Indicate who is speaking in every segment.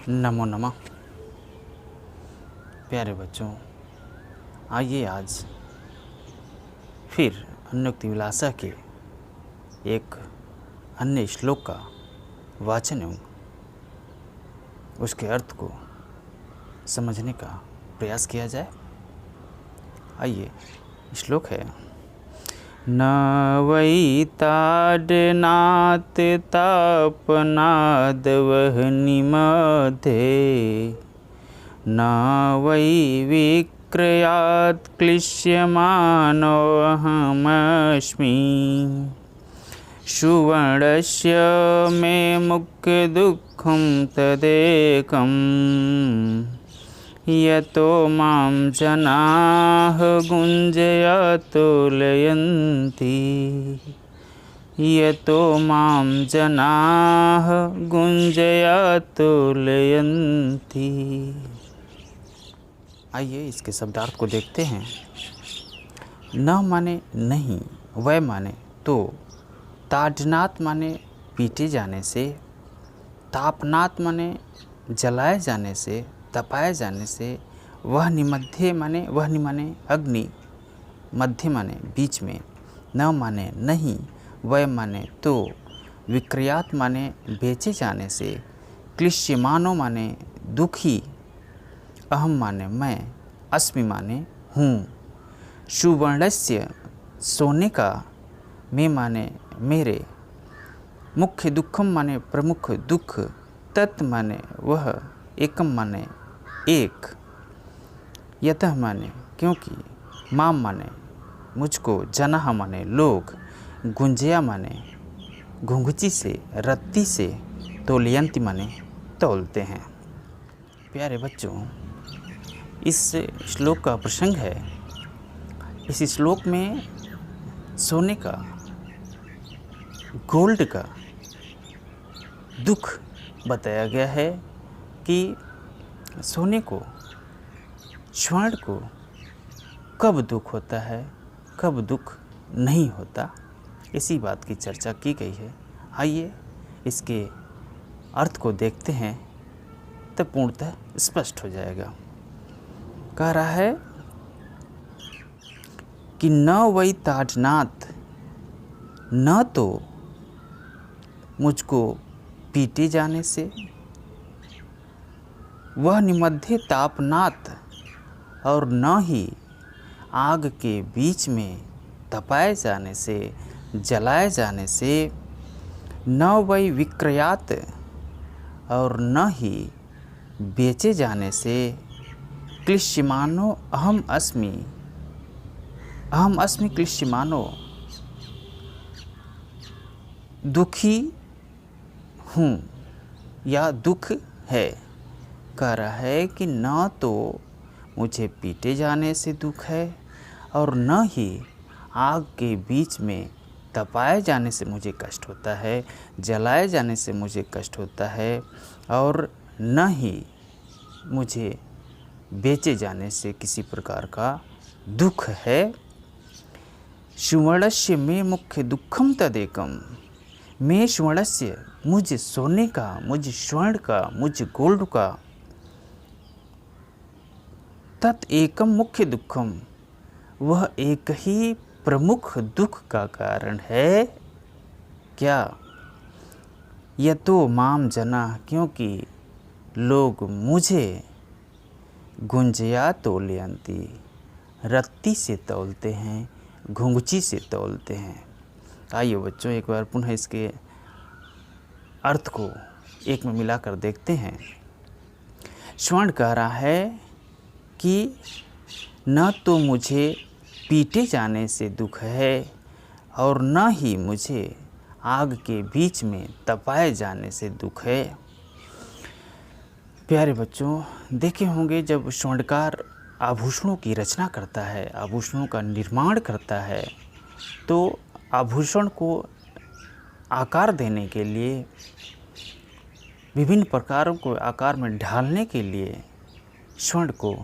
Speaker 1: नमो नमः। प्यारे बच्चों, आइए आज फिर अन्योक्ति विलासा के एक अन्य श्लोक का वाचन एवं उसके अर्थ को समझने का प्रयास किया जाए। आइए, श्लोक है न वै ताडनात् तापनाद् वह्निमध्ये न वै विक्रयात् क्लिश्यमानोऽहमस्मि सुवर्णस्य मे मुख्यदुःखं तदेकम् यतो मां जनाः गुञ्जयतुलयन्ति यतो मां जनाः गुञ्जयतुलयन्ति। आइए इसके शब्दार्थ को देखते हैं। न माने नहीं, वह माने तो, ताडनात् माने पीटे जाने से, तापनात् माने जलाए जाने से, तपाए जाने से, वह निमध्ये माने वह माने अग्नि, मध्य माने बीच में, न माने नहीं, वह माने तो, विक्रयात माने बेचे जाने से, क्लिश्यमानो माने दुखी, अहम माने मैं, अस्मि माने हूँ, सुवर्णस्य सोने का, मैं माने मेरे, मुख्य दुखम माने प्रमुख दुख, तत् माने वह, एकम माने एक, यतः माने क्योंकि, माम माने मुझको, जनः माने लोग, गुंजया माने घुंघची से, रत्ती से, तोलयंती माने तौलते हैं। प्यारे बच्चों, इस श्लोक का प्रसंग है। इस श्लोक में सोने का, गोल्ड का दुख बताया गया है कि सोने को, स्वर्ण को कब दुख होता है, कब दुख नहीं होता, इसी बात की चर्चा की गई है। आइए इसके अर्थ को देखते हैं, तब पूर्णतः स्पष्ट हो जाएगा। कह रहा है कि न वै ताडनात्, न तो मुझको पीटे जाने से, वह निमध्ये तापनात्, और न ही आग के बीच में तपाए जाने से, जलाए जाने से, न वै विक्रयात्, और न ही बेचे जाने से, क्लिश्यमानो अहम अस्मि, अहम अस्मि क्लिश्यमानो, दुखी हूँ या दुख है। कह रहा है कि न तो मुझे पीटे जाने से दुख है, और न ही आग के बीच में तपाए जाने से मुझे कष्ट होता है, जलाए जाने से मुझे कष्ट होता है, और न ही मुझे बेचे जाने से किसी प्रकार का दुख है। सुवर्णस्य मे मुख्य दुखम तदेकम, मैं सुवर्णस्य, मुझ सोने का, मुझ स्वर्ण का, मुझ गोल्ड का, तत् एकम मुख्य दुखम, वह एक ही प्रमुख दुख का कारण है। क्या? यतो माम जना, क्योंकि लोग मुझे गुंजया तोलयंती, रत्ती से तौलते हैं, घुंघची से तौलते हैं। आइए बच्चों, एक बार पुनः इसके अर्थ को एक में मिलाकर देखते हैं। स्वर्ण कह रहा है कि न तो मुझे पीटे जाने से दुख है, और न ही मुझे आग के बीच में तपाए जाने से दुख है। प्यारे बच्चों, देखे होंगे जब स्वर्णकार आभूषणों की रचना करता है, आभूषणों का निर्माण करता है, तो आभूषण को आकार देने के लिए, विभिन्न प्रकारों को आकार में ढालने के लिए स्वर्ण को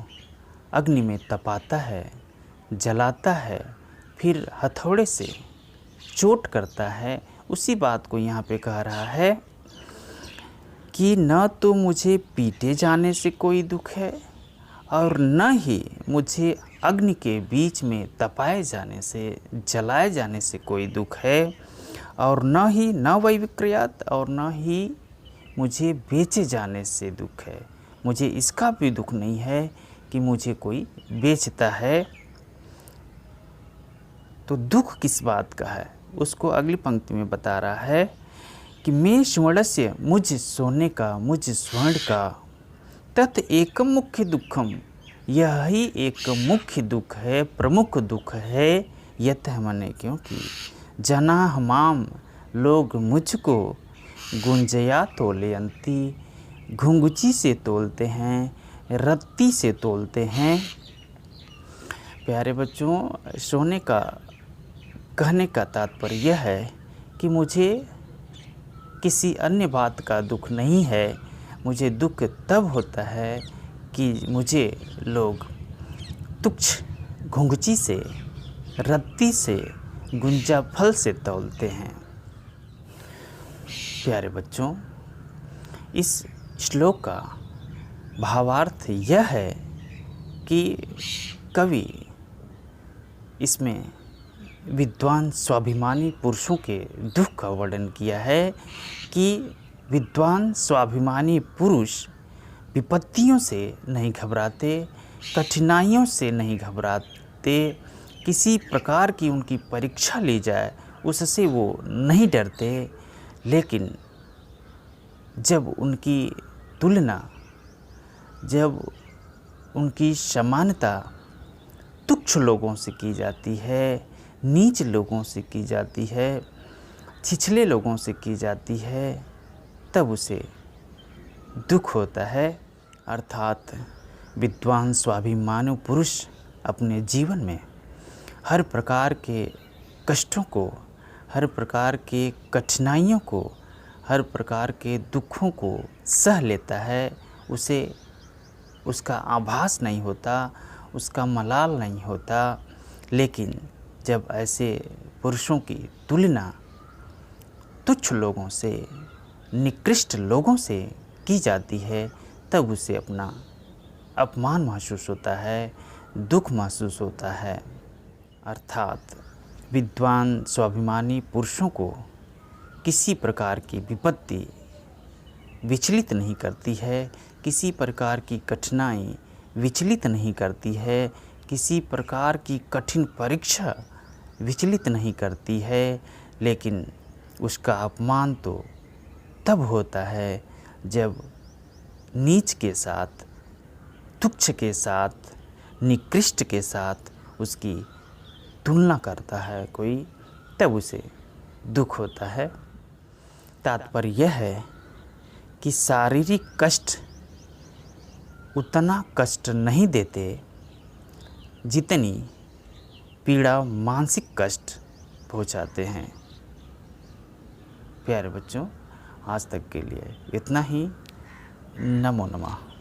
Speaker 1: अग्नि में तपाता है, जलाता है, फिर हथौड़े से चोट करता है। उसी बात को यहाँ पे कह रहा है कि न तो मुझे पीटे जाने से कोई दुख है और न ही मुझे अग्नि के बीच में तपाए जाने से, जलाए जाने से कोई दुख है, और न ही न वै विक्रयात, और न ही मुझे बेचे जाने से दुख है। मुझे इसका भी दुख नहीं है कि मुझे कोई बेचता है। तो दुख किस बात का है उसको अगली पंक्ति में बता रहा है कि मैं स्वर्णस्य, मुझ सोने का, मुझ स्वर्ण का, तत् एकम मुख्य दुखम, यही एक मुख्य दुख है, प्रमुख दुख है। यतः मने, क्योंकि जना हमाम, लोग मुझको गुंजया तोलयंती, घुंघची से तोलते हैं, रत्ती से तोलते हैं। प्यारे बच्चों, सोने का कहने का तात्पर्य यह है कि मुझे किसी अन्य बात का दुख नहीं है। मुझे दुख तब होता है कि मुझे लोग तुच्छ घुंघची से, रत्ती से, गुंजा फल से तौलते हैं। प्यारे बच्चों, इस श्लोक का भावार्थ यह है कि कवि इसमें विद्वान स्वाभिमानी पुरुषों के दुख का वर्णन किया है कि विद्वान स्वाभिमानी पुरुष विपत्तियों से नहीं घबराते, कठिनाइयों से नहीं घबराते, किसी प्रकार की उनकी परीक्षा ली जाए उससे वो नहीं डरते। लेकिन जब उनकी तुलना, जब उनकी समानता तुच्छ लोगों से की जाती है, नीच लोगों से की जाती है, छिछले लोगों से की जाती है, तब उसे दुख होता है। अर्थात विद्वान स्वाभिमानी पुरुष अपने जीवन में हर प्रकार के कष्टों को, हर प्रकार के कठिनाइयों को, हर प्रकार के दुखों को सह लेता है। उसे उसका आभास नहीं होता, उसका मलाल नहीं होता। लेकिन जब ऐसे पुरुषों की तुलना तुच्छ लोगों से, निकृष्ट लोगों से की जाती है, तब उसे अपना अपमान महसूस होता है, दुख महसूस होता है। अर्थात विद्वान स्वाभिमानी पुरुषों को किसी प्रकार की विपत्ति विचलित नहीं करती है, किसी प्रकार की कठिनाई विचलित नहीं करती है, किसी प्रकार की कठिन परीक्षा विचलित नहीं करती है। लेकिन उसका अपमान तो तब होता है जब नीच के साथ, तुच्छ के साथ, निकृष्ट के साथ उसकी तुलना करता है कोई, तब उसे दुख होता है। तात्पर्य यह है कि शारीरिक कष्ट उतना कष्ट नहीं देते जितनी पीड़ा मानसिक कष्ट पहुंचाते हैं। प्यारे बच्चों, आज तक के लिए इतना ही। नमो नमः।